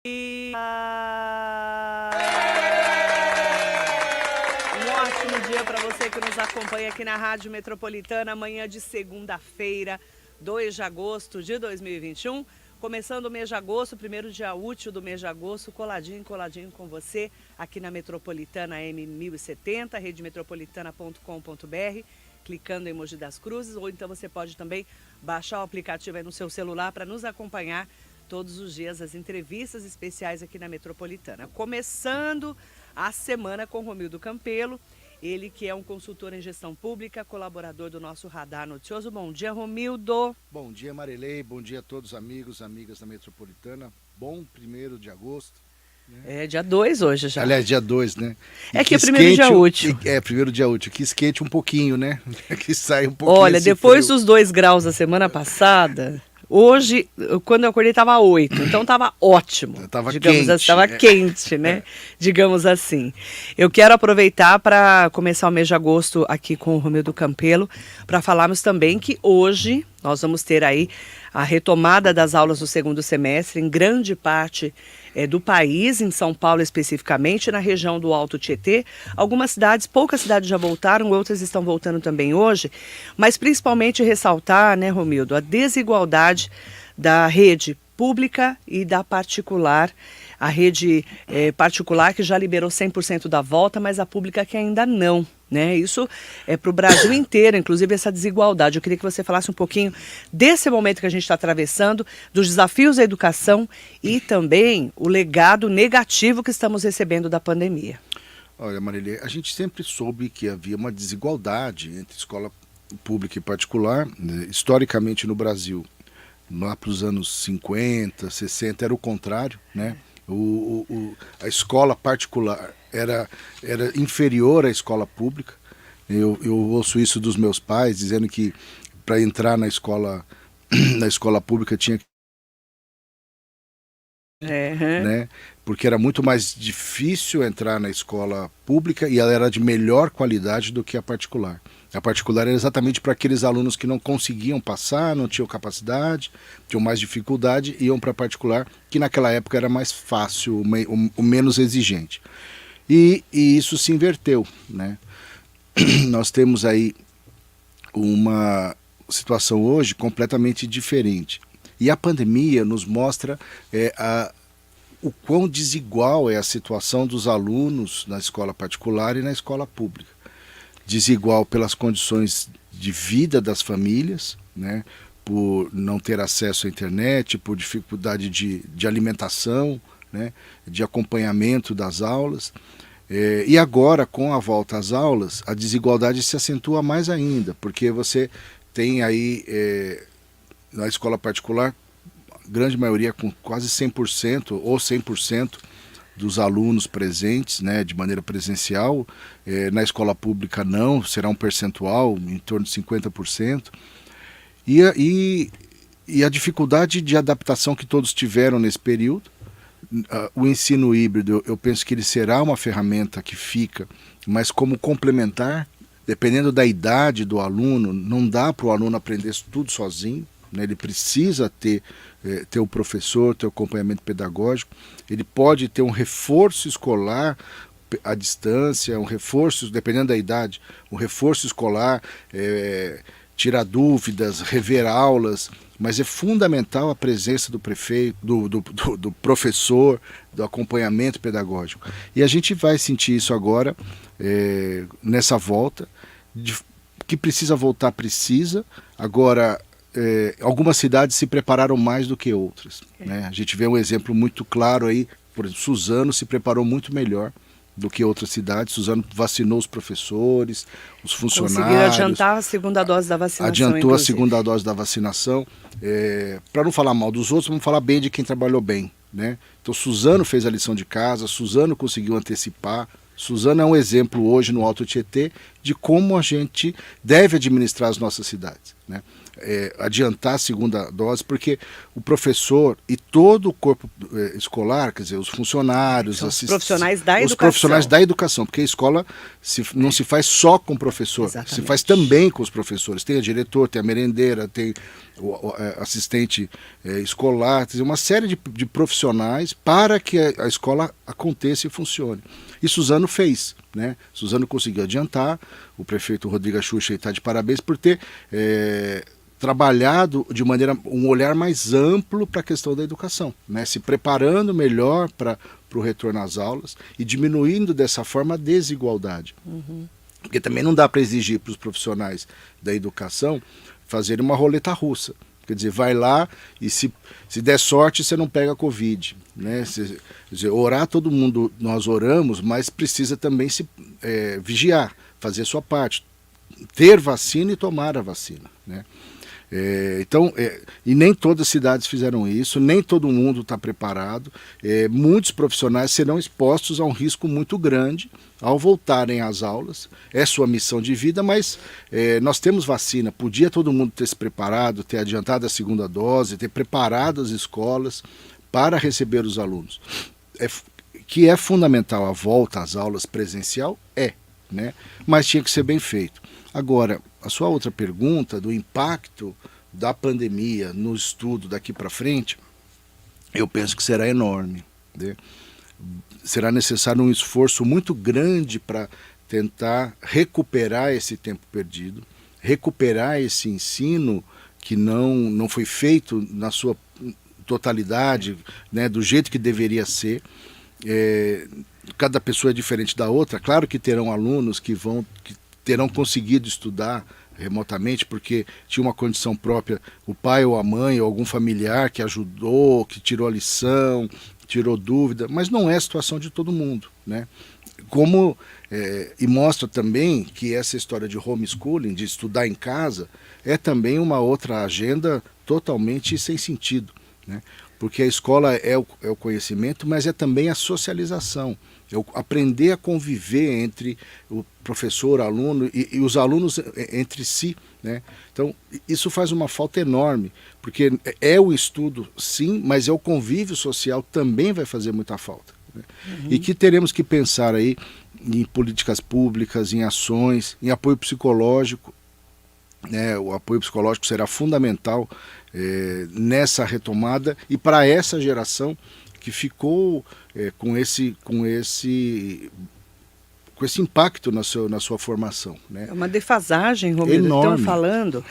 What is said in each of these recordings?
Um ótimo dia para você que nos acompanha aqui na Rádio Metropolitana, amanhã de segunda-feira, 2 de agosto de 2021. Começando o mês de agosto, primeiro dia útil do mês de agosto, coladinho com você, aqui na Metropolitana M1070, redemetropolitana.com.br, clicando em Mogi das Cruzes, ou então você pode também baixar o aplicativo aí no seu celular para nos acompanhar todos os dias as entrevistas especiais aqui na Metropolitana. Começando a semana com Romildo Campelo, ele que é um consultor em gestão pública, colaborador do nosso Radar Noticioso. Bom dia, Romildo. Bom dia, Marilei. Bom dia a todos os amigos, amigas da Metropolitana. Bom 1º de agosto. É dia 2 hoje já. Aliás, dia 2, né? É que é o primeiro dia útil. É, primeiro dia útil. Que esquente um pouquinho, né? Que sai um pouquinho. Olha, depois frio. dos 2 graus da semana passada... Hoje, quando eu acordei, estava 8, então estava ótimo. Estava quente. Estava né? quente, né? É. Digamos assim. Eu quero aproveitar para começar o mês de agosto aqui com o Romildo Campelo, para falarmos também que hoje nós vamos ter aí a retomada das aulas do segundo semestre em grande parte do país, em São Paulo especificamente, na região do Alto Tietê. Algumas cidades, poucas cidades já voltaram, outras estão voltando também hoje, mas principalmente ressaltar, né, Romildo, a desigualdade da rede pública e da particular. A rede particular que já liberou 100% da volta, mas a pública que ainda não. Né? Isso é para o Brasil inteiro, inclusive essa desigualdade. Eu queria que você falasse um pouquinho desse momento que a gente está atravessando, dos desafios da educação e também o legado negativo que estamos recebendo da pandemia. Olha, Marilê, a gente sempre soube que havia uma desigualdade entre escola pública e particular, né? Historicamente no Brasil. Lá para os anos 50, 60 era o contrário, né? A escola particular era inferior à escola pública. Eu ouço isso dos meus pais, dizendo que para entrar na escola pública tinha que... né? Porque era muito mais difícil entrar na escola pública e ela era de melhor qualidade do que a particular. A particular era exatamente para aqueles alunos que não conseguiam passar, não tinham capacidade, tinham mais dificuldade, iam para a particular, que naquela época era mais fácil, o menos exigente. E isso se inverteu, né? Nós temos aí uma situação hoje completamente diferente. E a pandemia nos mostra o quão desigual é a situação dos alunos na escola particular e na escola pública. Desigual pelas condições de vida das famílias, né? Por não ter acesso à internet, por dificuldade de alimentação, né? De acompanhamento das aulas. E agora, com a volta às aulas, a desigualdade se acentua mais ainda, porque você tem aí, na escola particular, grande maioria com quase 100% ou 100% dos alunos presentes, né, de maneira presencial. Na escola pública não, será um percentual em torno de 50%. E a dificuldade de adaptação que todos tiveram nesse período. O ensino híbrido, eu penso que ele será uma ferramenta que fica, mas como complementar, dependendo da idade do aluno, não dá para o aluno aprender tudo sozinho, né? Ele precisa ter o professor, ter o acompanhamento pedagógico. Ele pode ter um reforço escolar à distância, um reforço, dependendo da idade, um reforço escolar, tirar dúvidas, rever aulas, mas é fundamental a presença do prefeito, do professor, do acompanhamento pedagógico. E a gente vai sentir isso agora, nessa volta, que precisa voltar, precisa. Agora, algumas cidades se prepararam mais do que outras, né? A gente vê um exemplo muito claro aí, por exemplo, Suzano se preparou muito melhor do que outras cidades. Suzano vacinou os professores, os funcionários. Conseguiram adiantar a segunda dose da vacinação. Adiantou inclusive a segunda dose da vacinação. Para não falar mal dos outros, vamos falar bem de quem trabalhou bem, né? Então Suzano fez a lição de casa, Suzano conseguiu antecipar. Suzano é um exemplo hoje no Alto Tietê de como a gente deve administrar as nossas cidades, né? adiantar a segunda dose, porque o professor e todo o corpo escolar, quer dizer, os funcionários, os profissionais da os educação. profissionais da educação, porque a escola não se faz só com o professor, Exatamente. se faz também com os professores. Tem a diretor, tem a merendeira, tem o assistente escolar, quer dizer, uma série de profissionais para que a escola aconteça e funcione. E Suzano fez, né? Suzano conseguiu adiantar, o prefeito Rodrigo Axuxa está de parabéns por ter trabalhado de maneira, um olhar mais amplo para a questão da educação, né? Se preparando melhor para o retorno às aulas e diminuindo dessa forma a desigualdade. Porque também não dá para exigir para os profissionais da educação fazerem uma roleta russa. Quer dizer, vai lá e se der sorte você não pega Covid, né? Quer dizer, orar todo mundo, nós oramos, mas precisa também se vigiar, fazer a sua parte, ter vacina e tomar a vacina, né? Então, e nem todas as cidades fizeram isso, nem todo mundo está preparado. Muitos profissionais serão expostos a um risco muito grande ao voltarem às aulas. É sua missão de vida, mas nós temos vacina. Podia todo mundo ter se preparado, ter adiantado a segunda dose, ter preparado as escolas para receber os alunos. Que é fundamental a volta às aulas presencial, né? Mas tinha que ser bem feito. Agora, a sua outra pergunta do impacto da pandemia no estudo daqui para frente, eu penso que será enorme, né? Será necessário um esforço muito grande para tentar recuperar esse tempo perdido, recuperar esse ensino que não foi feito na sua totalidade, né, do jeito que deveria ser. Cada pessoa é diferente da outra. Claro que terão alunos que terão conseguido estudar remotamente porque tinha uma condição própria, o pai ou a mãe ou algum familiar que ajudou, que tirou a lição, tirou dúvida, mas não é a situação de todo mundo, né? E mostra também que essa história de homeschooling, de estudar em casa, é também uma outra agenda totalmente sem sentido, né? Porque a escola é o conhecimento, mas é também a socialização, aprender a conviver entre o professor, aluno e os alunos entre si, né? Então, isso faz uma falta enorme, porque é o estudo, sim, mas é o convívio social também vai fazer muita falta, né? E que teremos que pensar aí em políticas públicas, em ações, em apoio psicológico, né? O apoio psicológico será fundamental nessa retomada e para essa geração que ficou com esse impacto na sua formação, né? É uma defasagem, Romildo. Enorme. Estão falando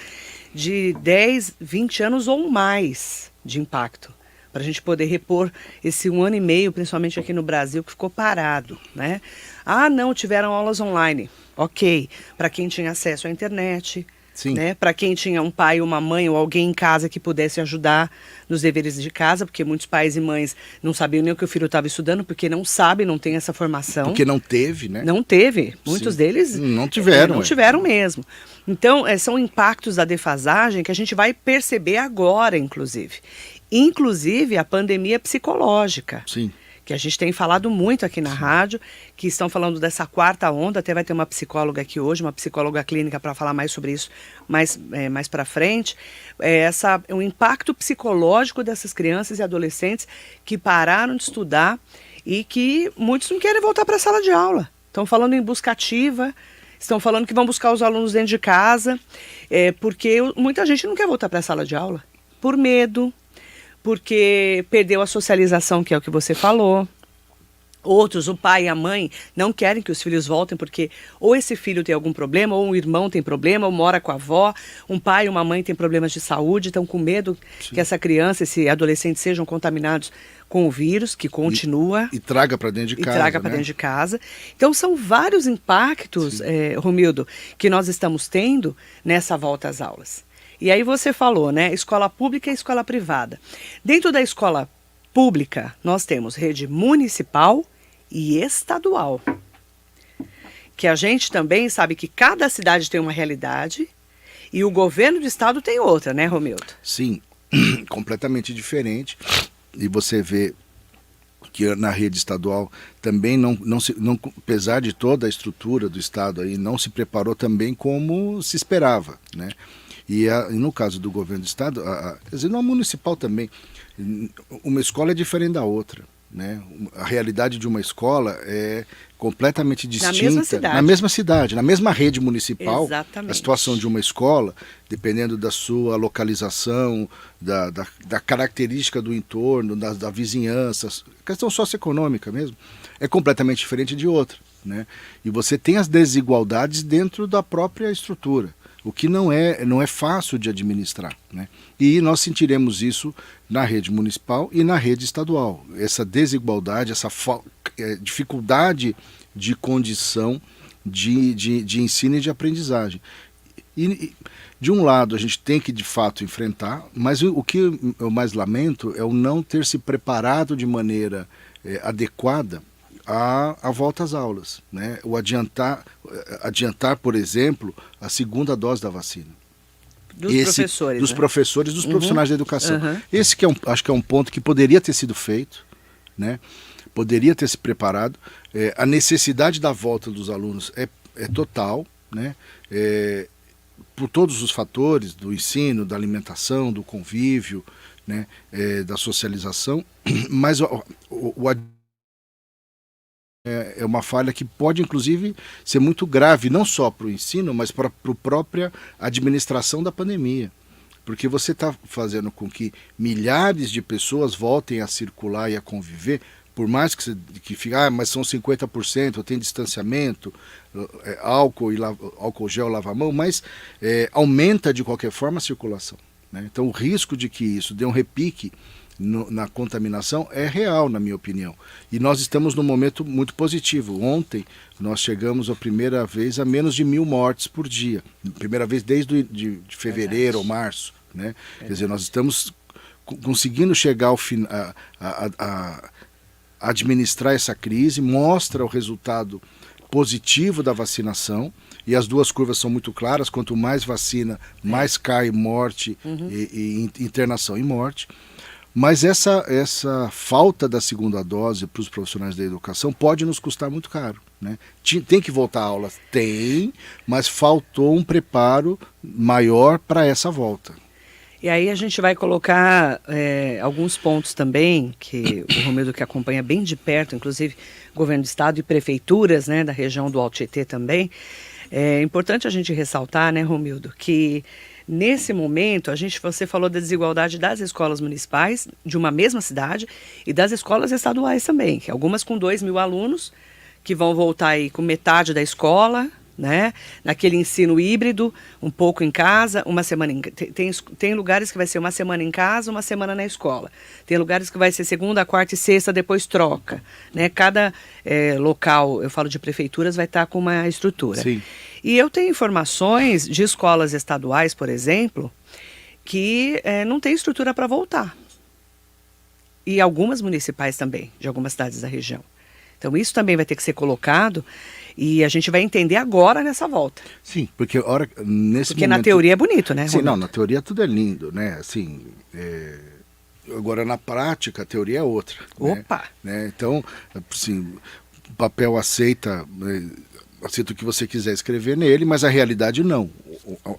de 10, 20 anos ou mais de impacto, para a gente poder repor esse 1 ano e meio, principalmente aqui no Brasil, que ficou parado, né? Ah, não, tiveram aulas online. Ok, para quem tinha acesso à internet, né? Para quem tinha um pai, uma mãe ou alguém em casa que pudesse ajudar nos deveres de casa, porque muitos pais e mães não sabiam nem o que o filho estava estudando, porque não sabem, não tem essa formação. Porque não teve, né? Não teve. Muitos deles não tiveram. Não tiveram mesmo. Então, são impactos da defasagem que a gente vai perceber agora, inclusive. Inclusive a pandemia psicológica. Sim. Que a gente tem falado muito aqui na rádio, que estão falando dessa 4ª onda, até vai ter uma psicóloga aqui hoje, uma psicóloga clínica para falar mais sobre isso mais para frente, o impacto psicológico dessas crianças e adolescentes que pararam de estudar e que muitos não querem voltar para a sala de aula. Estão falando em busca ativa, estão falando que vão buscar os alunos dentro de casa, porque muita gente não quer voltar para a sala de aula, por medo, porque perdeu a socialização, que é o que você falou. Outros, o pai e a mãe, não querem que os filhos voltem, porque ou esse filho tem algum problema, ou um irmão tem problema, ou mora com a avó, um pai e uma mãe têm problemas de saúde, estão com medo que essa criança, esse adolescente sejam contaminados com o vírus, que continua. E traga para dentro de casa. E traga para dentro de casa. Então, são vários impactos, Romildo, que nós estamos tendo nessa volta às aulas. E aí você falou, né, escola pública e escola privada. Dentro da escola pública, nós temos rede municipal e estadual. Que a gente também sabe que cada cidade tem uma realidade e o governo do estado tem outra, né, Romildo? Sim, completamente diferente. E você vê que na rede estadual também apesar de toda a estrutura do estado aí, não se preparou também como se esperava, né? E no caso do governo do estado, quer dizer, no municipal também, uma escola é diferente da outra. Né? A realidade de uma escola é completamente distinta. Na mesma cidade, na mesma rede municipal. Exatamente. A situação de uma escola, dependendo da sua localização, da característica do entorno, da vizinhança, questão socioeconômica mesmo, é completamente diferente de outra. Né? E você tem as desigualdades dentro da própria estrutura, o que não é fácil de administrar. Né? E nós sentiremos isso na rede municipal e na rede estadual. Essa desigualdade, essa dificuldade de condição de ensino e de aprendizagem. E, de um lado, a gente tem que, de fato, enfrentar, mas o que eu mais lamento é o não ter se preparado de maneira adequada a volta às aulas. Né? O adiantar, por exemplo, a segunda dose da vacina. Professores. Dos né? professores, dos profissionais da educação. Esse que acho que é um ponto que poderia ter sido feito, né? Poderia ter se preparado. A necessidade da volta dos alunos é total, né? Por todos os fatores do ensino, da alimentação, do convívio, né? Da socialização, mas é uma falha que pode, inclusive, ser muito grave, não só para o ensino, mas para a própria administração da pandemia. Porque você está fazendo com que milhares de pessoas voltem a circular e a conviver, por mais que fique, mas são 50%, tem distanciamento, álcool gel, lava-mão, mas aumenta de qualquer forma a circulação. Né? Então o risco de que isso dê um repique na contaminação é real, na minha opinião. E nós estamos num momento muito positivo. Ontem nós chegamos a primeira vez a menos de 1.000 mortes por dia. Primeira vez desde de fevereiro ou março. Né? Quer dizer, nós estamos conseguindo chegar a administrar essa crise, mostra o resultado positivo da vacinação, e as duas curvas são muito claras. Quanto mais vacina, mais cai morte e internação e morte. Mas essa falta da segunda dose para os profissionais da educação pode nos custar muito caro. Né? Tem que voltar a aulas? Tem, mas faltou um preparo maior para essa volta. E aí a gente vai colocar alguns pontos também, que o Romildo que acompanha bem de perto, inclusive governo do estado e prefeituras, né, da região do Alto Tietê também. É importante a gente ressaltar, né, Romildo, que nesse momento, você falou da desigualdade das escolas municipais, de uma mesma cidade, e das escolas estaduais também, que algumas com 2.000 alunos, que vão voltar aí com metade da escola, né? Naquele ensino híbrido, um pouco em casa, uma semana em casa. Tem lugares que vai ser uma semana em casa, uma semana na escola. Tem lugares que vai ser segunda, quarta e sexta, depois troca. Né? Cada local, eu falo de prefeituras, vai estar com uma estrutura. Sim. E eu tenho informações de escolas estaduais, por exemplo, que não tem estrutura para voltar. E algumas municipais também, de algumas cidades da região. Então isso também vai ter que ser colocado e a gente vai entender agora nessa volta. Sim, porque nesse porque momento... na teoria é bonito, né, Sim, Romildo? não, na teoria tudo é lindo, né? Assim, agora na prática a teoria é outra. Opa! Né? Então, assim, o papel aceita o que você quiser escrever nele, mas a realidade não.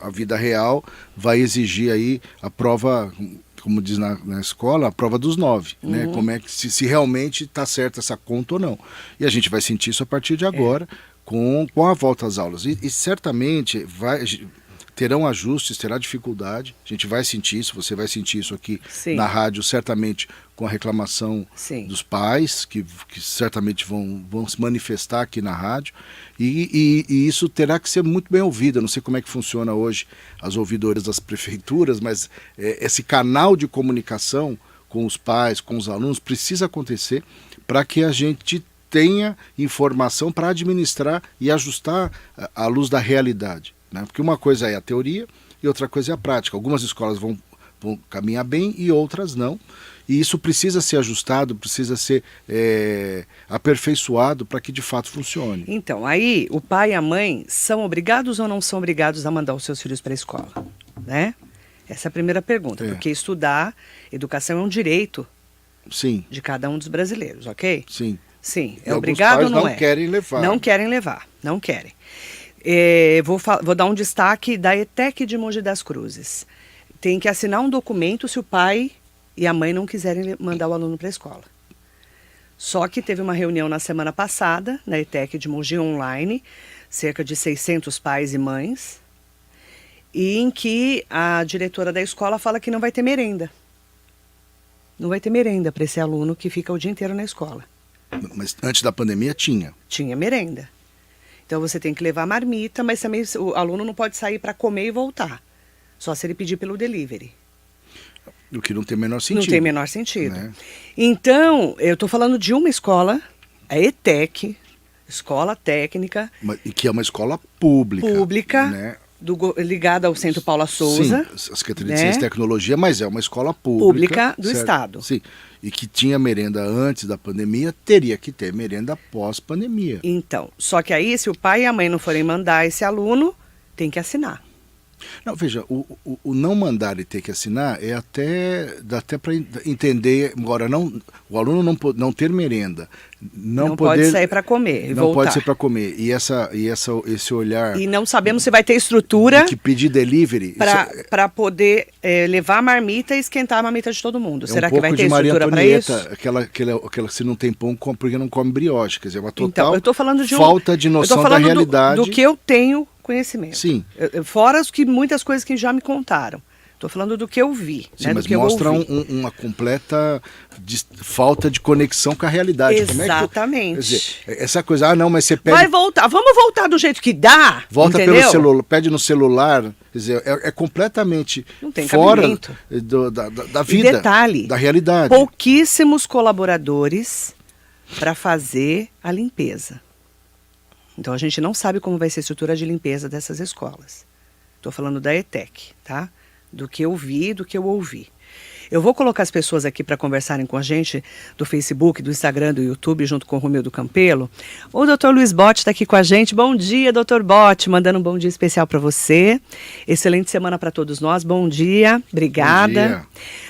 A vida real vai exigir aí a prova, como diz na escola, a prova dos 9, né? Como é que se realmente está certa essa conta ou não. E a gente vai sentir isso a partir de agora, com a volta às aulas. E certamente terão ajustes, terá dificuldade, a gente vai sentir isso, você vai sentir isso aqui na rádio, certamente com a reclamação dos pais, que certamente vão se manifestar aqui na rádio, e isso terá que ser muito bem ouvido. Eu não sei como é que funciona hoje as ouvidoras das prefeituras, mas esse canal de comunicação com os pais, com os alunos, precisa acontecer para que a gente tenha informação para administrar e ajustar à luz da realidade. Né? Porque uma coisa é a teoria e outra coisa é a prática. Algumas escolas vão caminhar bem e outras não. E isso precisa ser ajustado, precisa ser aperfeiçoado para que de fato funcione. Então, aí o pai e a mãe são obrigados ou não são obrigados a mandar os seus filhos para a escola? Né? Essa é a primeira pergunta. Porque estudar, educação é um direito de cada um dos brasileiros, ok? Sim. Sim. E obrigado ou não é? Não querem levar. Não querem. Vou dar um destaque da ETEC de Mogi das Cruzes. Tem que assinar um documento se o pai e a mãe não quiserem mandar o aluno para a escola. Só que teve uma reunião na semana passada, na ETEC de Mogi online, cerca de 600 pais e mães, e em que a diretora da escola fala que não vai ter merenda. Não vai ter merenda para esse aluno que fica o dia inteiro na escola. Mas antes da pandemia tinha. Tinha merenda. Então você tem que levar marmita, mas também o aluno não pode sair para comer e voltar. Só se ele pedir pelo delivery. O que não tem o menor sentido. Não tem o menor sentido. Né? Então, eu estou falando de uma escola, a ETEC, Escola Técnica. E que é uma escola pública. Pública, né? Ligada ao Centro Paula Souza. Sim, a Secretaria de Ciência e Tecnologia, mas é uma escola pública. Pública do certo? Estado. Sim. E que tinha merenda antes da pandemia, teria que ter merenda pós-pandemia. Então, só que aí, se o pai e a mãe não forem mandar esse aluno, tem que assinar. Não, veja, o não mandar e ter que assinar dá até para entender. Agora, o aluno não ter merenda, não poder, pode sair para comer e não voltar. pode sair para comer. E esse olhar. E não sabemos se vai ter estrutura que pedir delivery para poder levar a marmita e esquentar a marmita de todo mundo. Será que vai ter Maria estrutura para isso? Aquela se não tem pão, porque não come brioche. Quer dizer, uma total Então, eu tô falando de falta de noção da realidade. Do que eu tenho conhecimento. Sim. Fora muitas coisas que já me contaram. Estou falando do que eu vi. Sim, né, mas do que mostra uma completa falta de conexão com a realidade. Exatamente. Quer dizer, essa coisa, não, mas você pede... Vai voltar, vamos voltar do jeito que dá, volta entendeu? pelo celular, pede no celular, quer dizer, é completamente não tem fora cabimento. Da vida, e detalhe, da realidade. Pouquíssimos colaboradores para fazer a limpeza. Então, a gente não sabe como vai ser a estrutura de limpeza dessas escolas. Estou falando da ETEC, tá? Do que eu vi, do que eu ouvi. Eu vou colocar as pessoas aqui para conversarem com a gente do Facebook, do Instagram, do YouTube, junto com o Romildo Campelo. O doutor Luiz Botti está aqui com a gente. Bom dia, doutor Botti. Mandando um bom dia especial para você. Excelente semana para todos nós. Bom dia. Obrigada. Bom dia.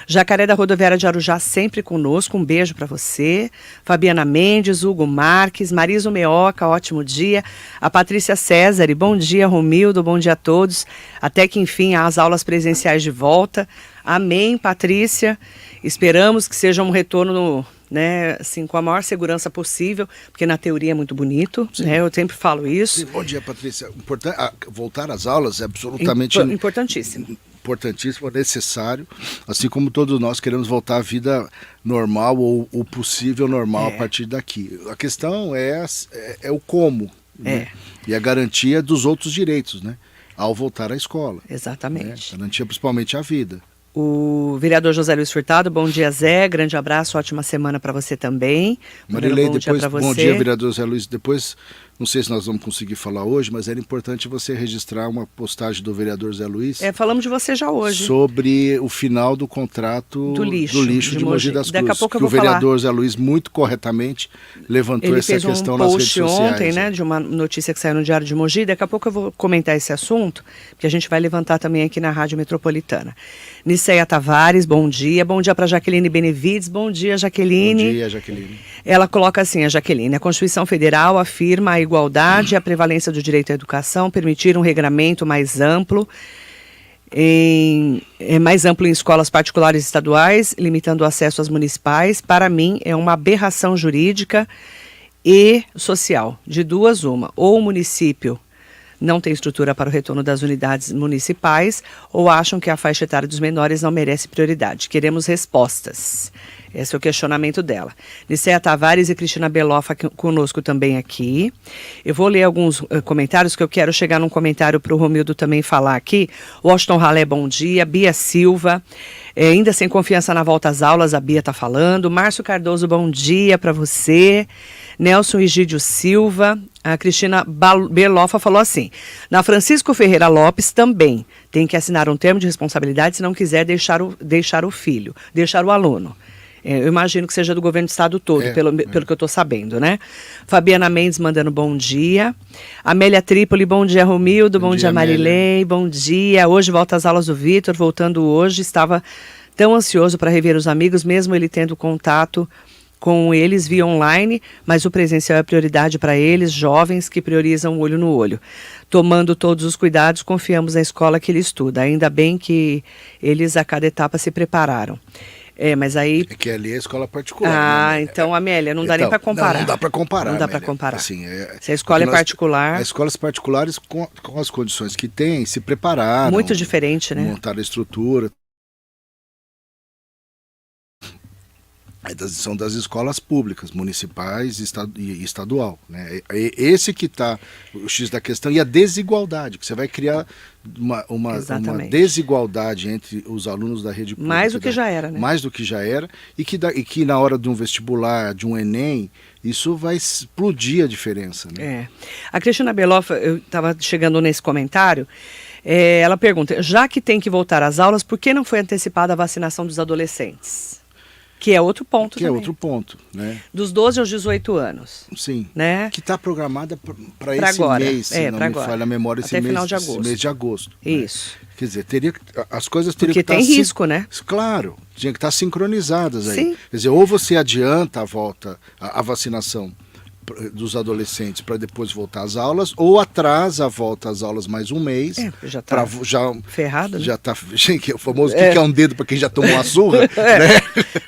Jacaré da Rodoviária de Arujá sempre conosco. Um beijo para você. Fabiana Mendes, Hugo Marques, Mariso Meoca, ótimo dia. A Patrícia César, bom dia, Romildo. Bom dia a todos. Até que, enfim, as aulas presenciais de volta. Amém, Patrícia. Esperamos que seja um retorno, né, assim, com a maior segurança possível, porque na teoria é muito bonito, né? Eu sempre falo isso. Sim, bom dia, Patrícia. Voltar às aulas é absolutamente importantíssimo. Importantíssimo, necessário, assim como todos nós queremos voltar à vida normal ou o possível normal a partir daqui. A questão é o como, né? E a garantia dos outros direitos, né? Ao voltar à escola. Exatamente. Né? Garantia principalmente a vida. O vereador José Luiz Furtado, bom dia, Zé, grande abraço, ótima semana para você também. Marilei, bom depois, dia para você. Bom dia, vereador José Luiz, depois, não sei se nós vamos conseguir falar hoje, mas era importante você registrar uma postagem do vereador José Luiz. Falamos de você já hoje. Sobre o final do contrato do lixo de Mogi das Cruzes. Daqui a pouco eu vou vou o vereador José Luiz muito corretamente levantou essa questão nas redes sociais. Ele fez um post ontem, né, de uma notícia que saiu no Diário de Mogi. Daqui a pouco eu vou comentar esse assunto, que a gente vai levantar também aqui na Rádio Metropolitana. Niceia Tavares, bom dia. Bom dia para Jaqueline Benevides. Bom dia, Jaqueline. Bom dia, Jaqueline. Ela coloca assim, a Jaqueline: a Constituição Federal afirma a igualdade e a prevalência do direito à educação, permitir um regramento mais amplo em escolas particulares e estaduais, limitando o acesso às municipais. Para mim, é uma aberração jurídica e social. De duas, uma. Ou o município não tem estrutura para o retorno das unidades municipais, ou acham que a faixa etária dos menores não merece prioridade. Queremos respostas. Esse é o questionamento dela. Niceia Tavares e Cristina Belofa conosco também aqui. Eu vou ler alguns comentários, que eu quero chegar num comentário para o Romildo também falar aqui. Washington Ralé, bom dia. Bia Silva, ainda sem confiança na volta às aulas, a Bia está falando. Márcio Cardoso, bom dia para você. Nelson Egídio Silva, a Cristina Belofa falou assim: na Francisco Ferreira Lopes também tem que assinar um termo de responsabilidade se não quiser deixar o aluno. Eu imagino que seja do governo do estado todo, pelo que eu estou sabendo, né? Fabiana Mendes mandando bom dia. Amélia Trípoli, bom dia, Romildo. Bom dia, Marilei. Bom dia. Hoje volta às aulas do Vitor, voltando hoje. Estava tão ansioso para rever os amigos, mesmo ele tendo contato com eles via online, mas o presencial é prioridade para eles, jovens que priorizam o olho no olho. Tomando todos os cuidados, confiamos na escola que ele estuda. Ainda bem que eles a cada etapa se prepararam. Mas aí... É que ali é escola particular. né? Então, Amélia, não dá nem para comparar. Não dá para comparar, Não dá para Amélia. comparar. Assim, se a escola é particular... As escolas particulares, com as condições que têm, se prepararam. Muito diferente, né? Montaram a estrutura. São das escolas públicas, municipais e estadual. Né? Esse que está o X da questão, e a desigualdade, que você vai criar uma desigualdade entre os alunos da rede pública. Mais do que já era, né? Mais do que já era, e que na hora de um vestibular, de um Enem, isso vai explodir a diferença. Né? A Cristina Beloff, eu estava chegando nesse comentário, ela pergunta, já que tem que voltar às aulas, por que não foi antecipada a vacinação dos adolescentes? Que é outro ponto também. Que é outro ponto, né? Dos 12 aos 18 anos. Sim. Né? Que está programada para esse agora. mês, se não me falha a memória, até final de agosto. Esse mês de agosto. Isso. Né? Quer dizer, as coisas teriam que estar... Porque tem risco, né? Claro, tinha que estar sincronizadas aí. Sim. Quer dizer, ou você adianta a volta, a vacinação dos adolescentes para depois voltar às aulas, ou atrasa a volta às aulas mais um mês. Já está ferrado, né? Já está, o famoso que é um dedo para quem já tomou a surra. Né?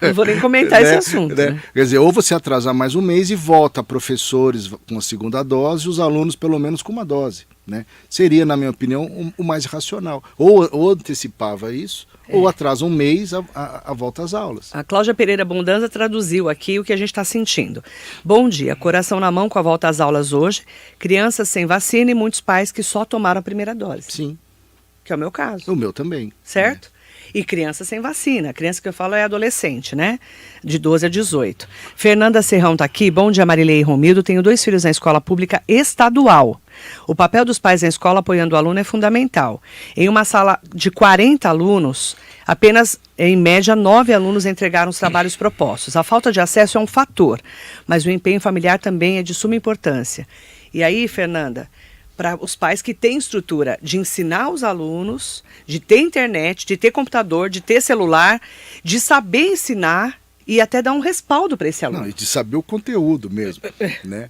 Não vou nem comentar esse assunto. Né? Quer dizer, ou você atrasar mais um mês e volta professores com a segunda dose e os alunos pelo menos com uma dose. Né? Seria, na minha opinião, o mais racional. Ou antecipava isso, ou atrasa um mês a volta às aulas. A Cláudia Pereira Bondanza traduziu aqui o que a gente está sentindo. Bom dia, coração na mão com a volta às aulas hoje, crianças sem vacina e muitos pais que só tomaram a primeira dose. Sim. Que é o meu caso. O meu também. Certo? E criança sem vacina. A criança que eu falo é adolescente, né? De 12 a 18. Fernanda Serrão está aqui. Bom dia, Marilei e Romildo. Tenho 2 filhos na escola pública estadual. O papel dos pais na escola apoiando o aluno é fundamental. Em uma sala de 40 alunos, apenas, em média, 9 alunos entregaram os trabalhos propostos. A falta de acesso é um fator, mas o empenho familiar também é de suma importância. E aí, Fernanda, para os pais que têm estrutura de ensinar os alunos, de ter internet, de ter computador, de ter celular, de saber ensinar e até dar um respaldo para esse aluno. Não, e de saber o conteúdo mesmo, né?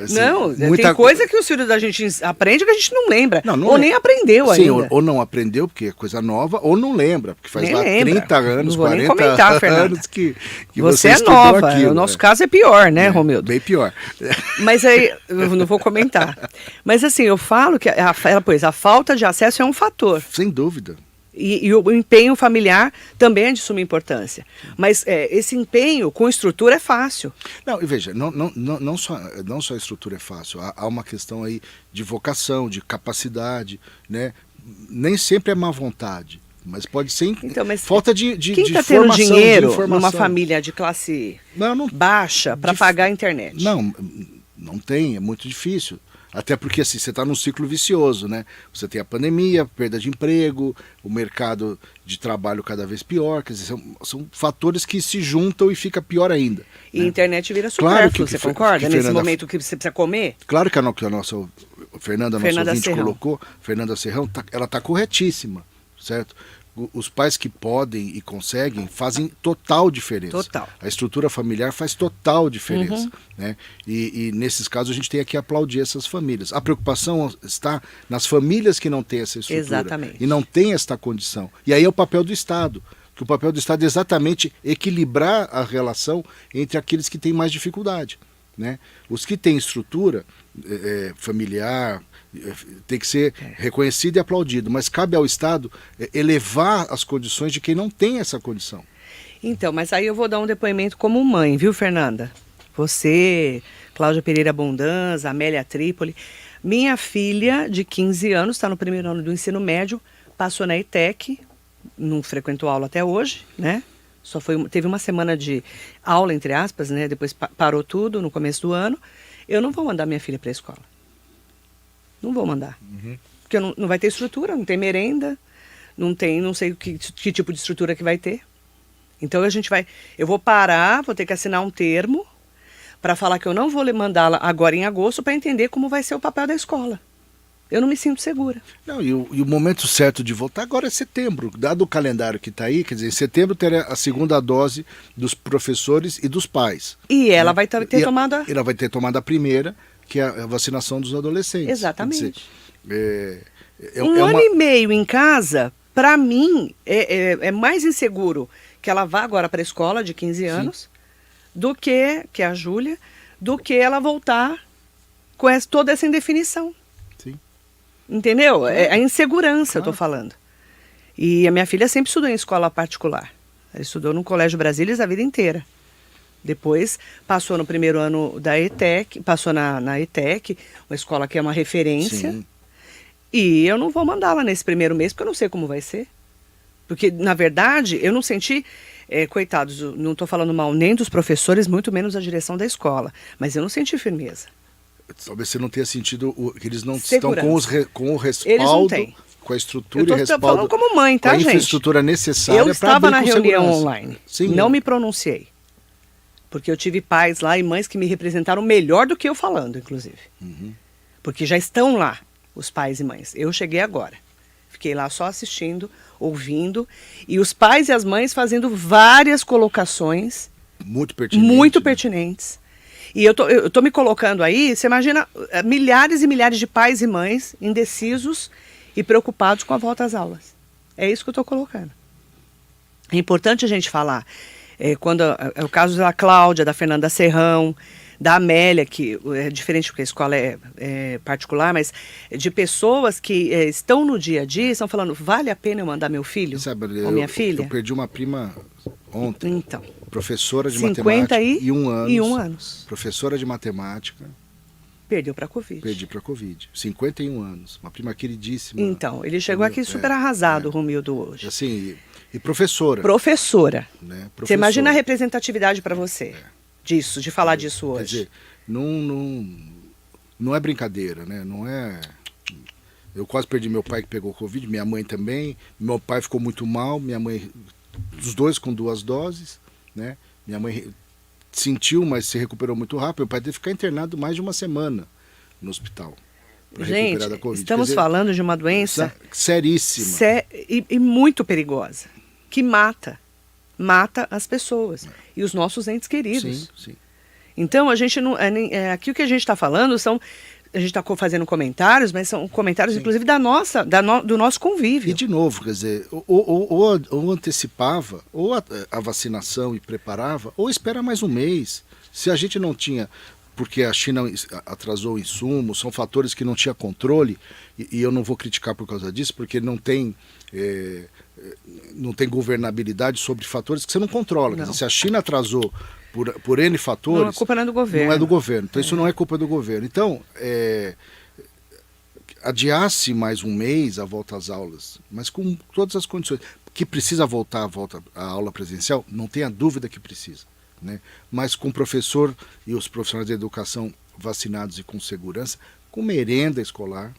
Assim, não, tem coisa que os filhos da gente aprende que a gente não lembra, ou nem aprendeu ainda. Sim, ou não aprendeu porque é coisa nova, ou não lembra, porque faz nem lá lembra. 30 anos, não vou 40 nem comentar, anos que você é nova, aquilo, o nosso caso é pior, né, Romildo? Bem pior. Mas aí, eu não vou comentar. Mas assim, eu falo que a falta de acesso é um fator. Sem dúvida. E o empenho familiar também é de suma importância. Mas esse empenho com estrutura é fácil. Não, e veja, não só a estrutura é fácil, há uma questão aí de vocação, de capacidade, né? Nem sempre é má vontade, mas pode ser falta de quem está tendo dinheiro numa família de classe baixa para pagar a internet? Não tem, é muito difícil. Até porque assim, você está num ciclo vicioso, né? Você tem a pandemia, perda de emprego, o mercado de trabalho cada vez pior, quer dizer, são fatores que se juntam e fica pior ainda. E a internet vira supérfluo, você concorda? Nesse momento que você precisa comer? Claro que a nossa Fernanda nossa ouvinte colocou, Fernanda Serrão, ela está corretíssima, certo? Os pais que podem e conseguem fazem total diferença. Total. A estrutura familiar faz total diferença. Né? E nesses casos a gente tem que aplaudir essas famílias. A preocupação está nas famílias que não têm essa estrutura. Exatamente. E não têm esta condição. E aí é o papel do Estado. Que o papel do Estado é exatamente equilibrar a relação entre aqueles que têm mais dificuldade. Né? Os que têm estrutura familiar tem que ser reconhecido e aplaudido, mas cabe ao Estado elevar as condições de quem não tem essa condição. Então, mas aí eu vou dar um depoimento como mãe, viu, Fernanda? Você, Cláudia Pereira Bondanza, Amélia Trípoli. Minha filha, de 15 anos, está no primeiro ano do ensino médio, passou na ETEC, não frequentou aula até hoje, né? Teve uma semana de aula, entre aspas, né? Depois parou tudo no começo do ano. Eu não vou mandar minha filha para a escola. Não vou mandar. Porque não vai ter estrutura, não tem merenda, não sei que tipo de estrutura que vai ter. Então eu vou parar, vou ter que assinar um termo para falar que eu não vou mandá-la agora em agosto para entender como vai ser o papel da escola. Eu não me sinto segura. Não, e o momento certo de voltar agora é setembro. Dado o calendário que está aí, quer dizer, em setembro terá a segunda dose dos professores e dos pais. E ela vai ter tomado Ela vai ter tomado a primeira, que é a vacinação dos adolescentes. Exatamente. Quer dizer, um ano e meio em casa, para mim, é mais inseguro que ela vá agora para a escola de 15 anos, do que é a Júlia, do que ela voltar com toda essa indefinição. Sim. Entendeu? É a insegurança, eu tô falando. E a minha filha sempre estudou em escola particular. Ela estudou no Colégio Brasília a vida inteira. Depois passou no primeiro ano da ETEC, passou na ETEC, uma escola que é uma referência. Sim. E eu não vou mandá-la nesse primeiro mês, porque eu não sei como vai ser. Porque, na verdade, eu não senti... coitados, não estou falando mal nem dos professores, muito menos da direção da escola. Mas eu não senti firmeza. Talvez você não tenha sentido que eles não Segurança. estão com o respaldo, Eles não têm. com a estrutura e Eu respaldo, estou falando como mãe, tá, com a gente? infraestrutura necessária. Eu estava na com reunião segurança. online. Sim. Não me pronunciei. Porque eu tive pais lá e mães que me representaram melhor do que eu falando, inclusive. Uhum. Porque já estão lá, os pais e mães. Eu cheguei agora. Fiquei lá só assistindo, ouvindo. E os pais e as mães fazendo várias colocações. Muito pertinente. Muito né? pertinentes. E eu tô me colocando aí, você imagina milhares e milhares de pais e mães indecisos e preocupados com a volta às aulas. É isso que eu estou colocando. É importante a gente falar. Quando é o caso da Cláudia, da Fernanda Serrão, da Amélia, que é diferente porque a escola é particular, mas de pessoas que estão no dia a dia, estão falando, vale a pena eu mandar meu filho ou minha filha? Eu perdi uma prima ontem, Então, professora de 50 matemática, e um anos. Professora de matemática. Perdeu para a Covid. Perdi para a Covid. 51 anos. Uma prima queridíssima. Então, ele chegou aqui super arrasado, o Romildo, hoje. Assim, e professora. Professora. Né? Você imagina a representatividade para você disso, de falar disso hoje. Quer dizer, não é brincadeira, né? Não é... Eu quase perdi meu pai que pegou Covid, minha mãe também. Meu pai ficou muito mal, minha mãe... Os dois com 2 doses, né? Minha mãe sentiu, mas se recuperou muito rápido. Meu pai teve que ficar internado mais de uma semana no hospital. Gente, estamos falando de uma doença seríssima. E muito perigosa, que mata as pessoas e os nossos entes queridos. Sim, sim. Então, a gente não... aqui o que a gente está falando são... A gente está fazendo comentários, mas são comentários, sim, inclusive, do nosso convívio. E, de novo, quer dizer, ou antecipava, ou a vacinação e preparava, ou espera mais um mês. Se a gente não tinha... Porque a China atrasou o insumo, são fatores que não tinha controle, e eu não vou criticar por causa disso, porque não tem governabilidade sobre fatores que você não controla. Quer dizer, se a China atrasou por N fatores... Não, a culpa não é do governo. Não é do governo. Então, isso não é culpa do governo. Então, adiasse mais um mês a volta às aulas, mas com todas as condições. Que precisa voltar à aula presencial? Não tenha dúvida que precisa. Né? Mas com o professor e os profissionais de educação vacinados e com segurança, com merenda escolar,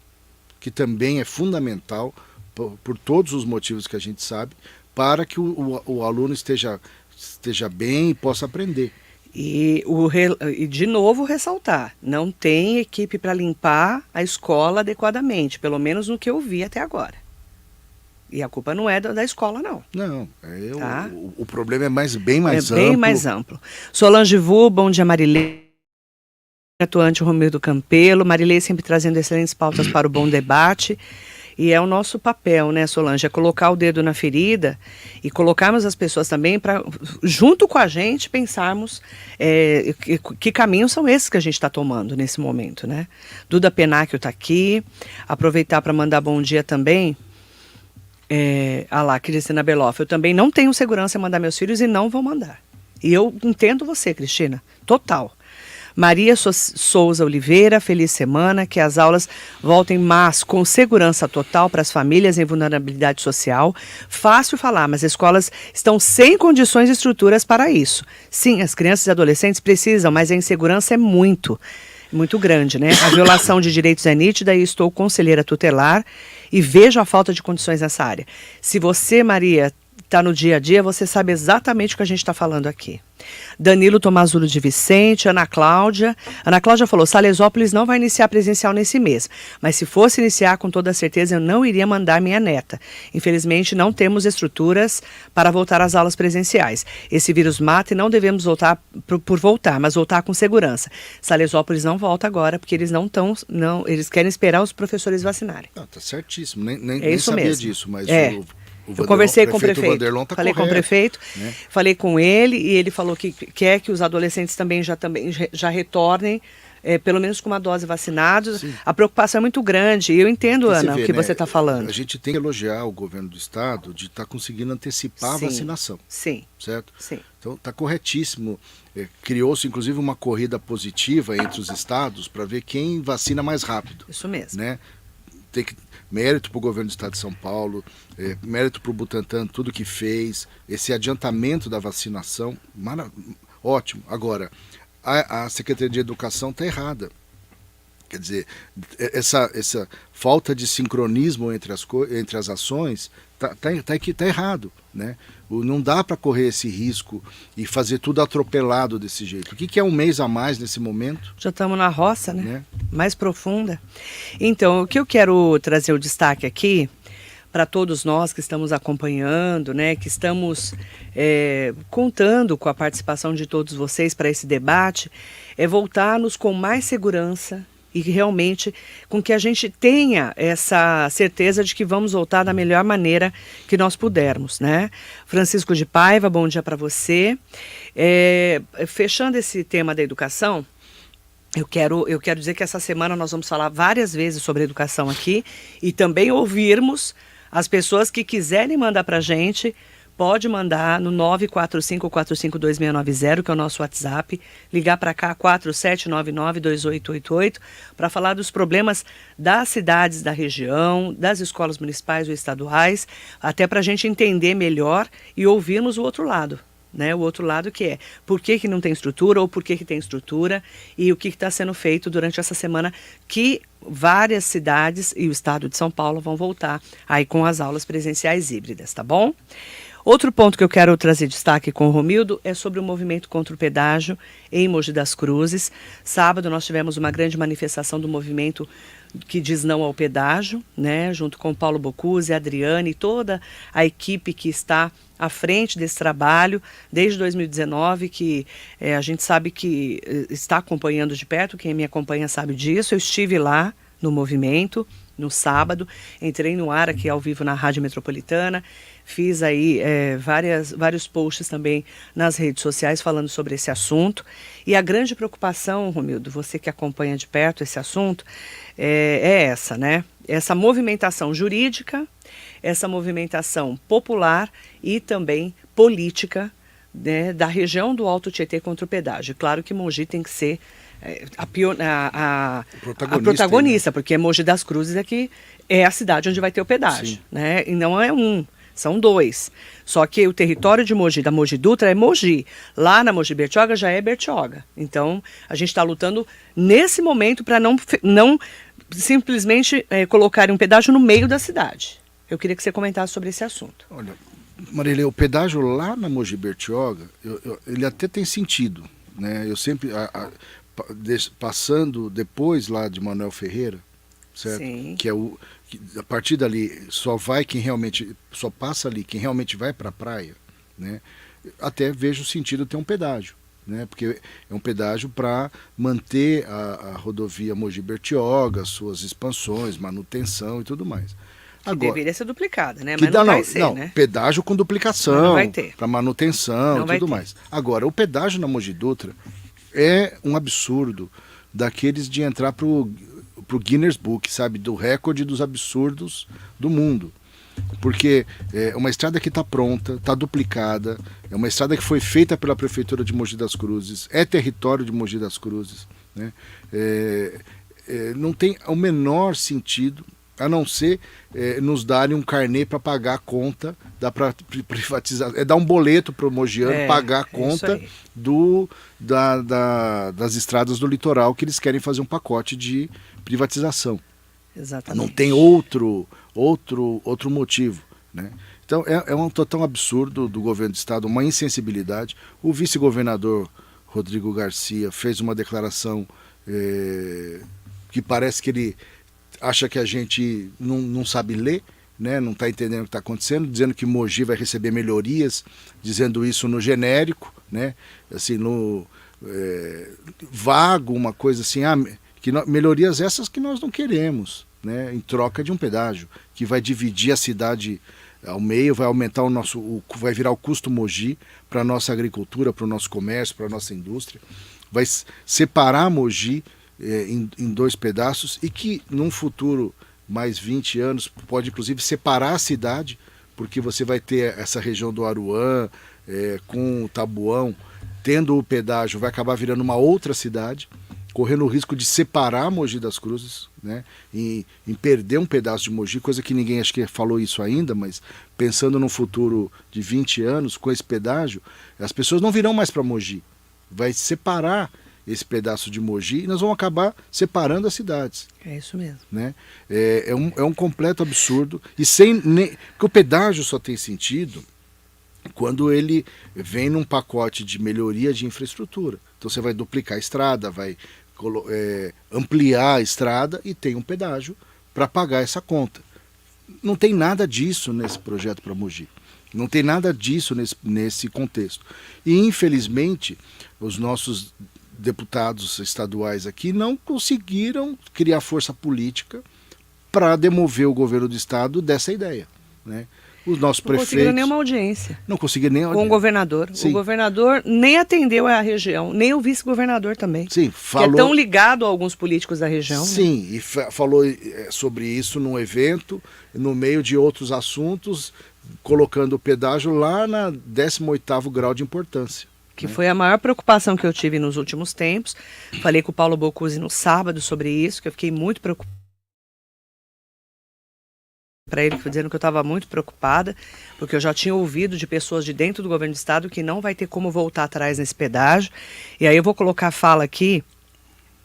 que também é fundamental por todos os motivos que a gente sabe, para que o aluno esteja bem e possa aprender. E de novo ressaltar, não tem equipe para limpar a escola adequadamente, pelo menos no que eu vi até agora. E a culpa não é da escola, não. Não, tá? o problema é bem mais amplo. Bem mais amplo. Solange Vu, bom dia, Marilei. Atuante Romildo Campelo. Marilei sempre trazendo excelentes pautas para o bom debate. E é o nosso papel, né, Solange? É colocar o dedo na ferida e colocarmos as pessoas também para, junto com a gente, pensarmos que caminhos são esses que a gente está tomando nesse momento, né? Duda Penáquio está aqui. Aproveitar para mandar bom dia também. Cristina Beloff, eu também não tenho segurança em mandar meus filhos e não vou mandar. E eu entendo você, Cristina, total. Maria Souza Oliveira, feliz semana, que as aulas voltem, mas com segurança total para as famílias em vulnerabilidade social. Fácil falar, mas as escolas estão sem condições e estruturas para isso. Sim, as crianças e adolescentes precisam, mas a insegurança é muito grande, né? A violação de direitos é nítida e estou conselheira tutelar e vejo a falta de condições nessa área. Se você, Maria, está no dia a dia, você sabe exatamente o que a gente está falando aqui. Danilo Tomazulo de Vicente, Ana Cláudia. Ana Cláudia falou, Salesópolis não vai iniciar presencial nesse mês, mas se fosse iniciar, com toda certeza, eu não iria mandar minha neta. Infelizmente, não temos estruturas para voltar às aulas presenciais. Esse vírus mata e não devemos voltar por voltar, mas voltar com segurança. Salesópolis não volta agora, porque eles eles querem esperar os professores vacinarem. Não, tá certíssimo, nem sabia mesmo. Disso, mas eu conversei com o prefeito, tá falei correto, com o prefeito, né? Falei com ele e ele falou que quer que os adolescentes também já retornem, pelo menos com uma dose vacinados. Sim. A preocupação é muito grande. E eu entendo, Ana, o que você está falando. A gente tem que elogiar o governo do estado de estar conseguindo antecipar a vacinação. Sim. Certo? Sim. Então está corretíssimo. Criou-se inclusive uma corrida positiva entre os estados para ver quem vacina mais rápido. Isso mesmo. Né? Tem que mérito para o governo do estado de São Paulo, mérito para o Butantan, tudo que fez, esse adiantamento da vacinação, ótimo. Agora, a Secretaria de Educação está errada. Quer dizer, essa falta de sincronismo entre as ações está errado. Né? Não dá para correr esse risco e fazer tudo atropelado desse jeito. O que é um mês a mais nesse momento? Já estamos na roça, né? Mais profunda. Então, o que eu quero trazer o destaque aqui, para todos nós que estamos acompanhando, né, que estamos contando com a participação de todos vocês para esse debate, é voltarmos com mais segurança e realmente com que a gente tenha essa certeza de que vamos voltar da melhor maneira que nós pudermos, né? Francisco de Paiva, bom dia para você. Fechando esse tema da educação, eu quero dizer que essa semana nós vamos falar várias vezes sobre educação aqui e também ouvirmos as pessoas que quiserem mandar para a gente. Pode mandar no 945-452-690, que é o nosso WhatsApp, ligar para cá 4799-2888, para falar dos problemas das cidades da região, das escolas municipais ou estaduais, até para a gente entender melhor e ouvirmos o outro lado. Né, o outro lado que é por que não tem estrutura ou por que tem estrutura e o que está sendo feito durante essa semana que várias cidades e o estado de São Paulo vão voltar aí com as aulas presenciais híbridas, tá bom? Outro ponto que eu quero trazer destaque com o Romildo é sobre o movimento contra o pedágio em Mogi das Cruzes. Sábado nós tivemos uma grande manifestação do movimento que diz não ao pedágio, né, junto com o Paulo Bocuse, a Adriane e toda a equipe que está à frente desse trabalho desde 2019, que a gente sabe que está acompanhando de perto, quem me acompanha sabe disso. Eu estive lá no movimento no sábado, entrei no ar aqui ao vivo na Rádio Metropolitana, fiz aí vários posts também nas redes sociais falando sobre esse assunto. E a grande preocupação, Romildo, você que acompanha de perto esse assunto, é essa, né? Essa movimentação jurídica, essa movimentação popular e também política, né, da região do Alto Tietê contra o pedágio. Claro que Mogi tem que ser a protagonista, porque Mogi das Cruzes aqui é a cidade onde vai ter o pedágio, né? E não é um, são dois. Só que o território de Mogi, da Mogi Dutra, é Mogi. Lá na Mogi Bertioga já é Bertioga. Então, a gente está lutando nesse momento para não simplesmente colocarem um pedágio no meio da cidade. Eu queria que você comentasse sobre esse assunto. Olha, Marília, o pedágio lá na Mogi Bertioga, ele até tem sentido, né? Eu sempre, passando depois lá de Manuel Ferreira, certo? Sim. Que a partir dali só passa ali quem realmente vai para a praia, né? Até vejo o sentido de ter um pedágio, né? Porque é um pedágio para manter a rodovia Mogi Bertioga, suas expansões, manutenção e tudo mais. Agora, deveria ser duplicada, né? Mas não vai ser, né? Pedágio com duplicação, para manutenção e tudo mais. Agora, o pedágio na Mogi Dutra é um absurdo daqueles de entrar pro Guinness Book, sabe? Do recorde dos absurdos do mundo. Porque é uma estrada que está pronta, está duplicada, é uma estrada que foi feita pela Prefeitura de Mogi das Cruzes, é território de Mogi das Cruzes, né? Não tem o menor sentido, a não ser nos darem um carnê para pagar a conta, dá para privatizar, dar um boleto para o mogiano pagar a conta das estradas do litoral, que eles querem fazer um pacote de privatização. Exatamente. Não tem outro motivo, né? Então é um total absurdo do governo do estado, uma insensibilidade. O vice-governador Rodrigo Garcia fez uma declaração que parece que ele acha que a gente não sabe ler, né? Não está entendendo o que está acontecendo, dizendo que Mogi vai receber melhorias, dizendo isso no genérico, né? Assim, no vago, uma coisa assim, melhorias essas que nós não queremos, né? Em troca de um pedágio que vai dividir a cidade ao meio, vai aumentar vai virar o custo Mogi para a nossa agricultura, para o nosso comércio, para a nossa indústria, vai separar Mogi em dois pedaços e que num futuro mais 20 anos pode inclusive separar a cidade, porque você vai ter essa região do Aruã com o Tabuão, tendo o pedágio, vai acabar virando uma outra cidade, correndo o risco de separar Mogi das Cruzes, né? em perder um pedaço de Mogi, coisa que ninguém acho que falou isso ainda, mas pensando no futuro de 20 anos, com esse pedágio, as pessoas não virão mais para Mogi, vai separar esse pedaço de Mogi e nós vamos acabar separando as cidades. É isso mesmo. Né? É um completo absurdo, e porque o pedágio só tem sentido quando ele vem num pacote de melhoria de infraestrutura. Então você vai duplicar a estrada, vai ampliar a estrada e tem um pedágio para pagar essa conta. Não tem nada disso nesse projeto para Mogi. Não tem nada disso nesse contexto. E infelizmente os nossos deputados estaduais aqui não conseguiram criar força política para demover o governo do estado dessa ideia, né? Os nossos prefeitos... Não conseguiram nenhuma audiência. Não conseguiram nem audiência. Com o governador. Sim. O governador nem atendeu a região, nem o vice-governador também. Sim, falou... Que é tão ligado a alguns políticos da região. Sim, né? E falou sobre isso num evento, no meio de outros assuntos, colocando o pedágio lá na 18º grau de importância. Que foi a maior preocupação que eu tive nos últimos tempos. Falei com o Paulo Bocuse no sábado sobre isso, que eu fiquei muito preocupada. Para ele, dizendo que eu estava muito preocupada, porque eu já tinha ouvido de pessoas de dentro do governo do estado que não vai ter como voltar atrás nesse pedágio. E aí eu vou colocar a fala aqui,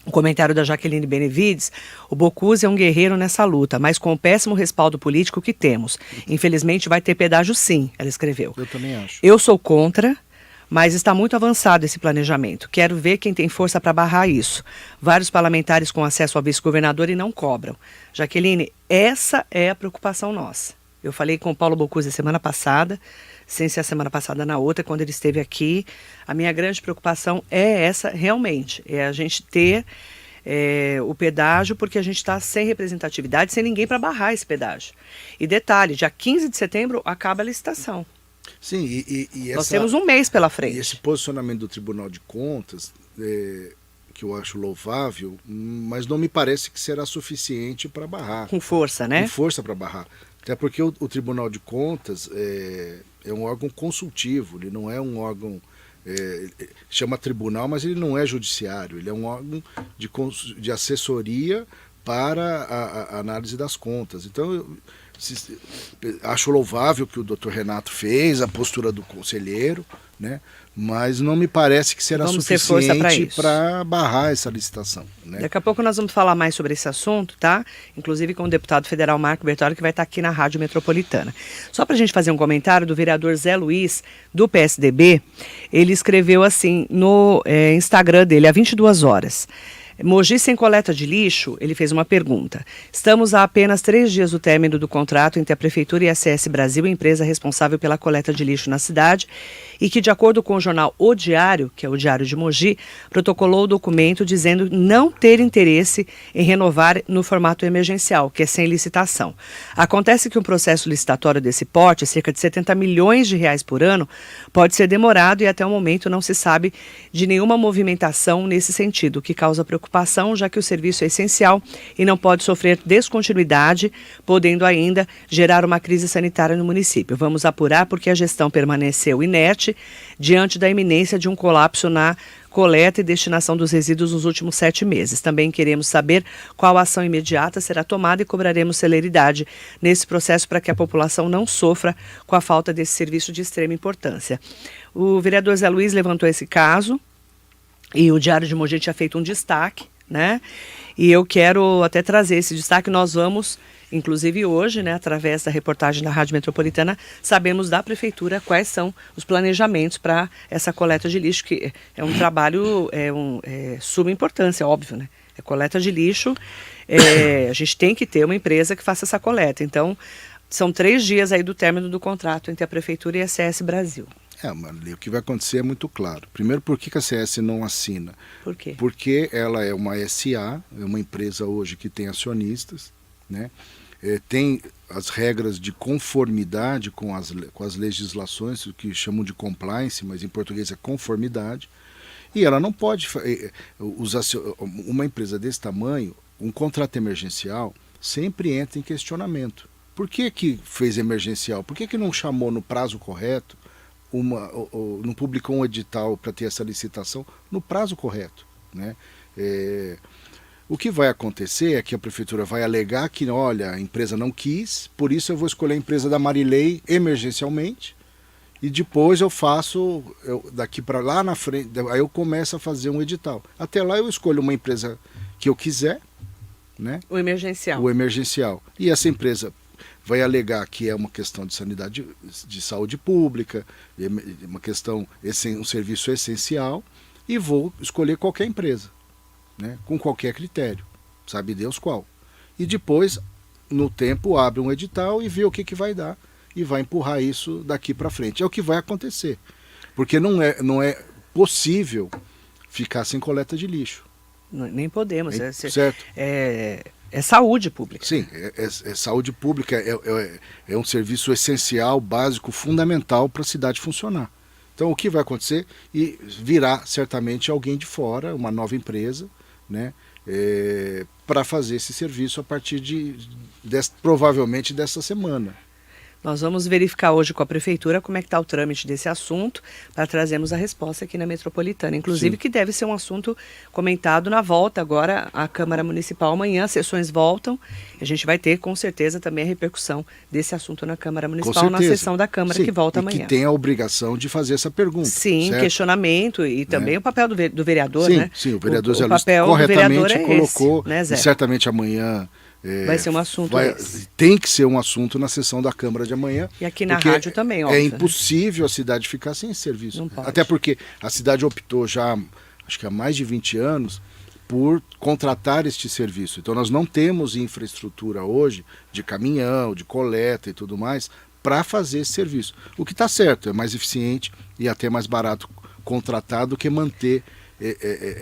o comentário da Jaqueline Benevides. O Bocuse é um guerreiro nessa luta, mas com o péssimo respaldo político que temos. Infelizmente vai ter pedágio sim, ela escreveu. Eu também acho. Eu sou contra, mas está muito avançado esse planejamento. Quero ver quem tem força para barrar isso. Vários parlamentares com acesso ao vice-governador e não cobram. Jaqueline, essa é a preocupação nossa. Eu falei com o Paulo Bocuse semana passada, sem ser a semana passada na outra, quando ele esteve aqui. A minha grande preocupação é essa, realmente. É a gente ter o pedágio, porque a gente está sem representatividade, sem ninguém para barrar esse pedágio. E detalhe, dia 15 de setembro acaba a licitação. Sim, nós temos um mês pela frente. E esse posicionamento do Tribunal de Contas, que eu acho louvável, mas não me parece que será suficiente para barrar. Com força, né? Com força para barrar. Até porque o Tribunal de Contas é um órgão consultivo, ele não é um órgão... chama tribunal, mas ele não é judiciário, ele é um órgão de assessoria para a análise das contas. Então, acho louvável o que o doutor Renato fez, a postura do conselheiro, né? Mas não me parece que será suficiente para barrar essa licitação. Né? Daqui a pouco nós vamos falar mais sobre esse assunto, tá? Inclusive com o deputado federal Marco Bertoli, que vai estar aqui na Rádio Metropolitana. Só para a gente fazer um comentário do vereador Zé Luiz, do PSDB, ele escreveu assim no Instagram dele, há 22 horas. Mogi sem coleta de lixo, ele fez uma pergunta. Estamos a apenas 3 dias do término do contrato entre a Prefeitura e a CS Brasil, empresa responsável pela coleta de lixo na cidade, e que, de acordo com o jornal O Diário, que é o Diário de Mogi, protocolou o documento dizendo não ter interesse em renovar no formato emergencial, que é sem licitação. Acontece que um processo licitatório desse porte, cerca de 70 milhões de reais por ano, pode ser demorado e até o momento não se sabe de nenhuma movimentação nesse sentido, o que causa preocupação, já que o serviço é essencial e não pode sofrer descontinuidade, podendo ainda gerar uma crise sanitária no município. Vamos apurar porque a gestão permaneceu inerte diante da iminência de um colapso na coleta e destinação dos resíduos nos últimos 7 meses. Também queremos saber qual ação imediata será tomada e cobraremos celeridade nesse processo para que a população não sofra com a falta desse serviço de extrema importância. O vereador Zé Luiz levantou esse caso. E o Diário de Mogi tinha feito um destaque né? E eu quero até trazer esse destaque. Nós vamos, inclusive hoje, né, através da reportagem da Rádio Metropolitana, sabemos da Prefeitura quais são os planejamentos para essa coleta de lixo, que é um trabalho, suma importância, óbvio, né? É coleta de lixo, a gente tem que ter uma empresa que faça essa coleta. Então, são 3 dias aí do término do contrato entre a Prefeitura e a CS Brasil. Marli, o que vai acontecer é muito claro. Primeiro, por que a CS não assina? Por quê? Porque ela é uma SA, é uma empresa hoje que tem acionistas, né? Tem as regras de conformidade com as legislações, o que chamam de compliance, mas em português é conformidade. E ela não pode usar uma empresa desse tamanho, um contrato emergencial sempre entra em questionamento. Por que fez emergencial? Por que não chamou no prazo correto, não publicou um edital para ter essa licitação no prazo correto, né? O que vai acontecer é que a Prefeitura vai alegar que, olha, a empresa não quis, por isso eu vou escolher a empresa da Marilei emergencialmente, e depois eu faço, daqui para lá na frente, aí eu começo a fazer um edital. Até lá eu escolho uma empresa que eu quiser, né? O emergencial. O emergencial. E essa empresa vai alegar que é uma questão de sanidade, de saúde pública, uma questão, um serviço essencial, e vou escolher qualquer empresa, né, com qualquer critério, sabe Deus qual. E depois, no tempo, abre um edital e vê o que vai dar, e vai empurrar isso daqui para frente. É o que vai acontecer, porque não é possível ficar sem coleta de lixo. Nem podemos. Certo. É saúde pública. Sim, é saúde pública, é um serviço essencial, básico, fundamental para a cidade funcionar. Então o que vai acontecer? E virá certamente alguém de fora, uma nova empresa, né, para fazer esse serviço a partir provavelmente dessa semana. Nós vamos verificar hoje com a Prefeitura como é que está o trâmite desse assunto, para trazermos a resposta aqui na Metropolitana. Inclusive, sim, que deve ser um assunto comentado na volta agora à Câmara Municipal. Amanhã as sessões voltam. A gente vai ter, com certeza, também a repercussão desse assunto na Câmara Municipal, na sessão da Câmara, sim, que volta amanhã. Que tem a obrigação de fazer essa pergunta. Sim, certo? Questionamento e também o papel do vereador, sim, né? Sim, o vereador Zé Luiz corretamente colocou, esse, né, Zé? E certamente amanhã... vai ser um assunto esse. Tem que ser um assunto na sessão da Câmara de amanhã. E aqui na rádio também, óbvio. É impossível, né, a cidade ficar sem esse serviço. Não pode. Até porque a cidade optou já, acho que há mais de 20 anos, por contratar este serviço. Então nós não temos infraestrutura hoje de caminhão, de coleta e tudo mais, para fazer esse serviço. O que está certo, é mais eficiente e até mais barato contratar do que manter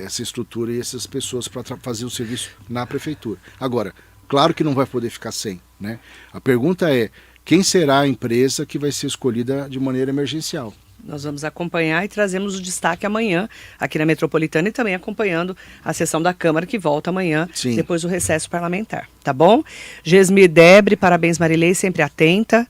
essa estrutura e essas pessoas para fazer o serviço na Prefeitura. Agora, claro que não vai poder ficar sem, né? A pergunta é, quem será a empresa que vai ser escolhida de maneira emergencial? Nós vamos acompanhar e trazemos o destaque amanhã aqui na Metropolitana e também acompanhando a sessão da Câmara que volta amanhã, sim, depois do recesso parlamentar, tá bom? Gesmi Debre, parabéns Marilei, sempre atenta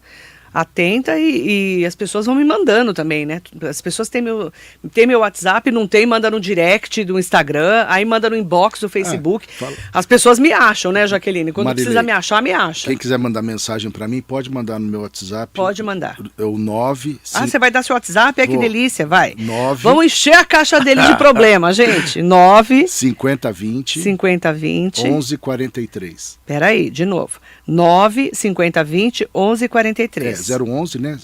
e as pessoas vão me mandando também, né? As pessoas têm meu WhatsApp, não tem, manda no direct do Instagram, aí manda no inbox do Facebook. As pessoas me acham, né, Jaqueline? Quando Marilei, precisa me achar, me acha. Quem quiser mandar mensagem para mim, pode mandar no meu WhatsApp. Pode mandar. É o 9... você vai dar seu WhatsApp? Que delícia, vai. 9... Vamos encher a caixa dele de problema, gente. 9... 5020... 5020... 1143. Peraí, de novo. 9 5020 1143. 011, né?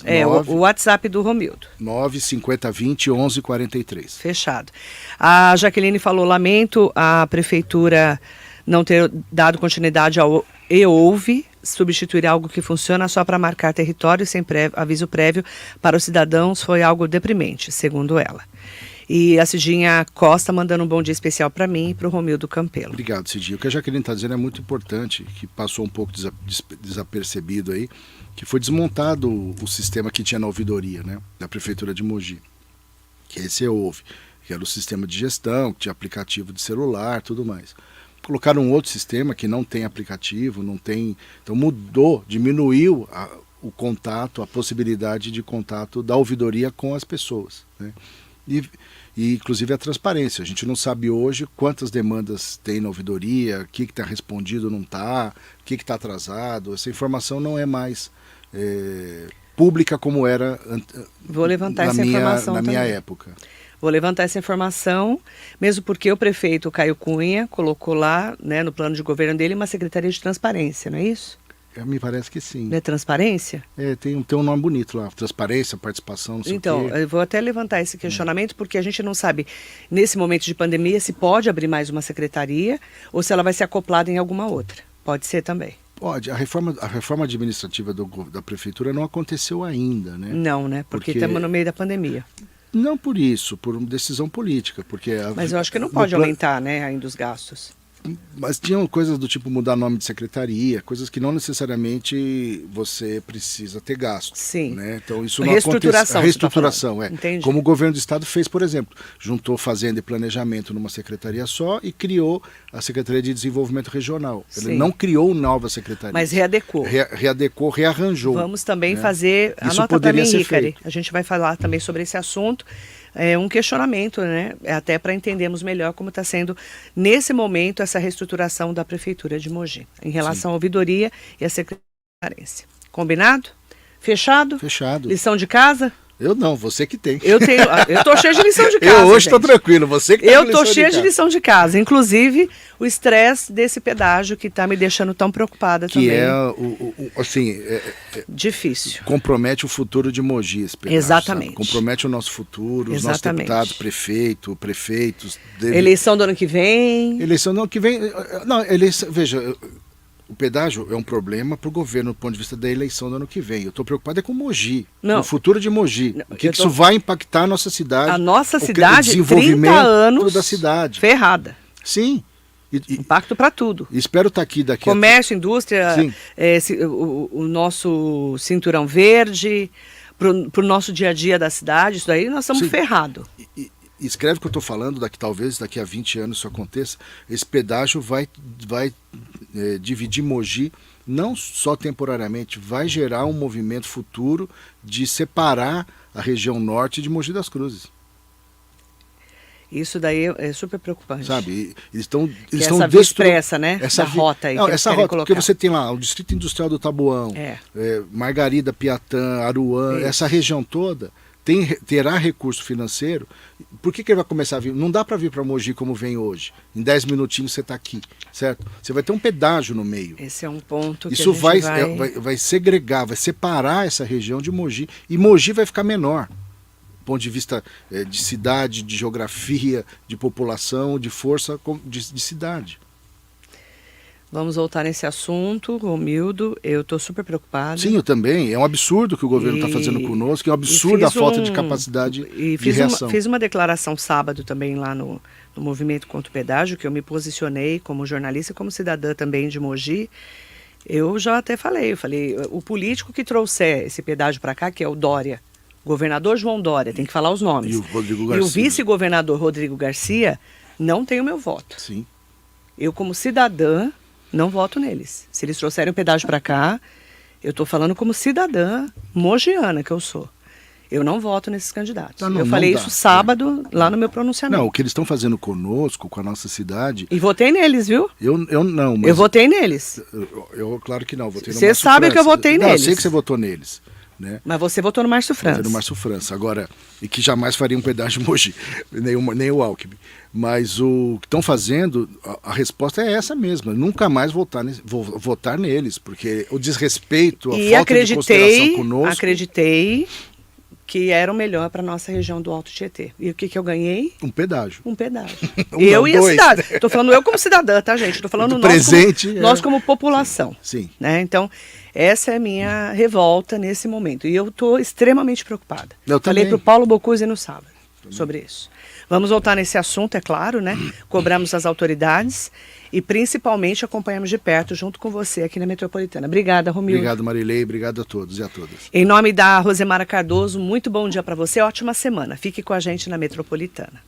O WhatsApp do Romildo. 9 5020 1143. Fechado. A Jaqueline falou, lamento a Prefeitura não ter dado continuidade ao EOUVE, substituir algo que funciona só para marcar território sem aviso prévio para os cidadãos foi algo deprimente, segundo ela. E a Cidinha Costa mandando um bom dia especial para mim e para o Romildo Campelo. Obrigado, Cidinha. O que a Jaqueline está dizendo é muito importante, que passou um pouco desapercebido aí, que foi desmontado o sistema que tinha na ouvidoria, né, da Prefeitura de Mogi, que esse EOUVE, que era o sistema de gestão, que tinha aplicativo de celular, tudo mais. Colocaram um outro sistema que não tem aplicativo, não tem... Então diminuiu o contato, a possibilidade de contato da ouvidoria com as pessoas, né? E inclusive a transparência. A gente não sabe hoje quantas demandas tem na ouvidoria, o que está respondido, não está, o que está atrasado. Essa informação não é mais pública como era Vou levantar essa informação na também. minha época. Vou levantar essa informação, mesmo porque o prefeito Caio Cunha colocou lá, né, no plano de governo dele, uma secretaria de transparência, não é isso? Me parece que sim. Não é transparência? Tem um nome bonito lá, transparência, participação, não sei então, o quê. eu vou até levantar esse questionamento, porque a gente não sabe, nesse momento de pandemia, se pode abrir mais uma secretaria ou se ela vai ser acoplada em alguma outra. Pode ser também. Pode. A reforma administrativa da prefeitura não aconteceu ainda, né? Não, né? Porque estamos no meio da pandemia. Não por isso, por uma decisão política. Mas eu acho que não pode aumentar, né, ainda os gastos. Mas tinham coisas do tipo mudar nome de secretaria, coisas que não necessariamente você precisa ter gasto. Sim. Né? Então isso A não reestruturação. A reestruturação, Entendi. Como o governo do estado fez, por exemplo, juntou Fazenda e Planejamento numa secretaria só e criou a Secretaria de Desenvolvimento Regional. Ele não criou nova secretaria. Mas readequou. Readequou, rearranjou. Vamos também fazer, isso anota para mim, Ricari, feito. a gente vai falar também sobre esse assunto. Um questionamento, né? Até para entendermos melhor como está sendo, nesse momento, essa reestruturação da Prefeitura de Mogi, em relação à ouvidoria e à secretaria. Combinado? Fechado? Fechado. Lição de casa? Eu não, você que tem. Eu tô cheia de lição de casa. Eu hoje estou tranquilo, você que tem. Eu tô cheia de lição de casa, inclusive o estresse desse pedágio que está me deixando tão preocupada também. Que difícil. Compromete o futuro de Mogi, esse pedágio. Exatamente. Sabe? Compromete o nosso futuro, os nossos deputados, prefeitos. Eleição do ano que vem. Eleição do ano que vem. Não, veja. O pedágio é um problema para o governo do ponto de vista da eleição do ano que vem. Eu estou preocupado com Mogi, com o futuro de Mogi. O que isso vai impactar a nossa cidade? A nossa cidade, o desenvolvimento 30 anos da cidade. Ferrada. Sim. Impacto para tudo. Espero estar aqui daqui comércio, indústria, o nosso cinturão verde, para o nosso dia a dia da cidade, isso daí nós estamos ferrados. Escreve o que eu estou falando, talvez daqui a 20 anos isso aconteça. Esse pedágio vai dividir Mogi, não só temporariamente, vai gerar um movimento futuro de separar a região norte de Mogi das Cruzes. Isso daí é super preocupante. Sabe, eles estão expressa, né? Essa rota aí. Essa rota, porque você tem lá o Distrito Industrial do Taboão, Margarida, Piatã, Aruã, essa região toda terá recurso financeiro. Por que ele vai começar a vir? Não dá para vir para Mogi como vem hoje. Em 10 minutinhos você está aqui, certo? Você vai ter um pedágio no meio. Esse é um ponto que isso a gente vai segregar, vai separar essa região de Mogi. E Mogi vai ficar menor. Do ponto de vista de cidade, de geografia, de população, de força de cidade. Vamos voltar nesse assunto, Romildo. Eu estou super preocupada. Sim, eu também. É um absurdo o que o governo está fazendo conosco, é um absurdo a falta de capacidade de reação. Fiz uma declaração sábado também lá no Movimento contra o Pedágio, que eu me posicionei como jornalista e como cidadã também de Mogi. Eu já até falei, o político que trouxer esse pedágio para cá, que é o Dória, governador João Dória, tem que falar os nomes. E o Rodrigo Garcia. E o vice-governador Rodrigo Garcia não tem o meu voto. Sim. Eu, como cidadã, não voto neles. Se eles trouxerem o pedágio para cá, eu estou falando como cidadã mogiana que eu sou. Eu não voto nesses candidatos. Eu falei isso sábado, lá no meu pronunciamento. Não, o que eles estão fazendo conosco, com a nossa cidade... E votei neles, viu? Eu não, mas... Eu votei neles. Eu claro que não, votei no Márcio França. Você sabe que eu votei neles. Eu sei que você votou neles. Né? Mas você votou no Márcio França. No Márcio França, agora, e que jamais faria um pedágio de Mogi, nem o Alckmin. Mas o que estão fazendo, a resposta é essa mesma, nunca mais votar neles, porque o desrespeito, a falta de consideração conosco... Acreditei que era o melhor para a nossa região do Alto Tietê. E o que eu ganhei? Um pedágio. Um pedágio. Eu e a cidade. Estou falando eu como cidadã, tá, gente? Estou falando nós como população. Sim. Né? Então, essa é a minha revolta nesse momento. E eu estou extremamente preocupada. Falei para o Paulo Bocuse no sábado sobre isso. Vamos voltar nesse assunto, é claro, né? Cobramos as autoridades e principalmente acompanhamos de perto junto com você aqui na Metropolitana. Obrigada, Romildo. Obrigado, Marilei. Obrigado a todos e a todas. Em nome da Rosemara Cardoso, muito bom dia para você, ótima semana. Fique com a gente na Metropolitana.